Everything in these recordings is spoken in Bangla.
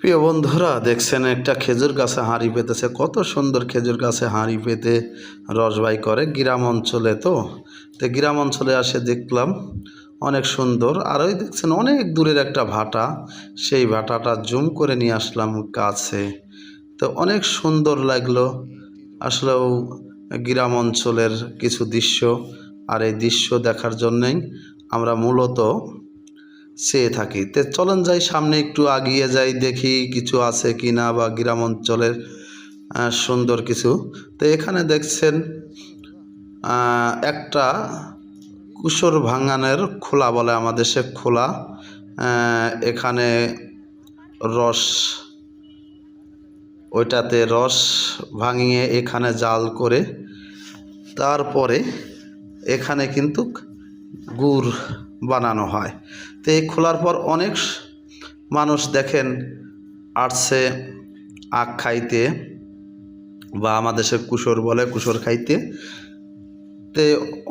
প্রিয় বন্ধুরা, দেখছেন একটা খেজুর গাছে হাঁড়ি পেতেছে। কত সুন্দর খেজুর গাছে হাঁড়ি পেতে রসবাই করে। গ্রাম অঞ্চলে তো গ্রাম অঞ্চলে আসে দেখলাম অনেক সুন্দর। আর ওই দেখছেন অনেক দূরের একটা ভাটা, সেই ভাটাটা জুম করে নিয়ে আসলাম কাছে। তো অনেক সুন্দর লাগলো আসলেও গ্রাম অঞ্চলের কিছু দৃশ্য। আর এই দৃশ্য দেখার জন্যই আমরা মূলত চেয়ে থাকি। তো চলেন যাই সামনে, একটু আগিয়ে যাই, দেখি কিছু আছে কি না, বা গ্রাম অঞ্চলের সুন্দর কিছু। তো এখানে দেখছেন একটা কুশর ভাঙানের খোলা বলে আমাদের, সে খোলা। এখানে রস, ওইটাতে রস ভাঙিয়ে এখানে জাল করে তারপরে এখানে কিন্তু গুড় বানানো হয়। তো এই খোলার পর অনেক মানুষ দেখেন আসছে আখ খাইতে, বা আমাদের দেশে কুশর বলে, কুশর খাইতে। তে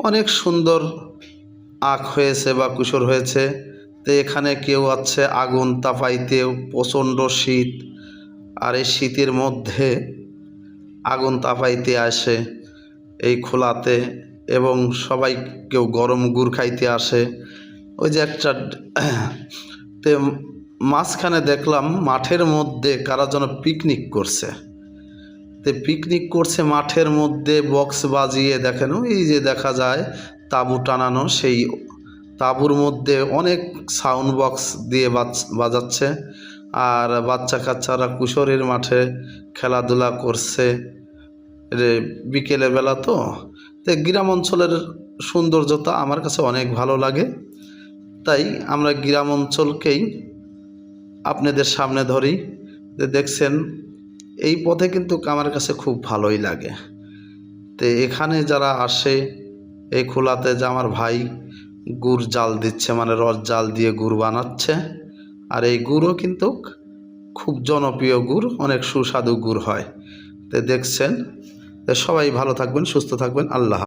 অনেক সুন্দর আখ হয়েছে বা কুশর হয়েছে। তো এখানে কেউ আছে আগুন তাপাইতে, প্রচণ্ড শীত, আর এই শীতের মধ্যে আগুন তাপাইতে আসে এই খোলাতে, এবং সবাই কেউ গরম গুড় খাইতে আসে। ওই যে একটা তে মাঝখানে দেখলাম মাঠের মধ্যে কারা যেন পিকনিক করছে। তো পিকনিক করছে মাঠের মধ্যে, বক্স বাজিয়ে, দেখেন ওই যে দেখা যায় তাঁবু টানানো, সেই তাঁবুর মধ্যে অনেক সাউন্ড বক্স দিয়ে বাজাচ্ছে। আর বাচ্চা কাচ্চারা কুশোরের মাঠে খেলাধুলা করছে বিকেলের বেলা। তো গ্রাম অঞ্চলের সৌন্দর্যতা আমার কাছে অনেক ভালো লাগে, তাই আমরা গ্রাম অঞ্চলকেই আপনাদের সামনে ধরি। দেখছেন এই পথে কিন্তু আমার কাছে খুব ভালোই লাগে। তো এখানে যারা আসে এই খোলাতে, যে আমার ভাই গুড় জাল দিচ্ছে, মানে রস জাল দিয়ে গুড় বানাচ্ছে। আর এই গুড়ও কিন্তু খুব জনপ্রিয় গুড়, অনেক সুস্বাদু গুড় হয়। তো দেখছেন, সবাই ভালো থাকবেন, সুস্থ থাকবেন। আল্লাহ।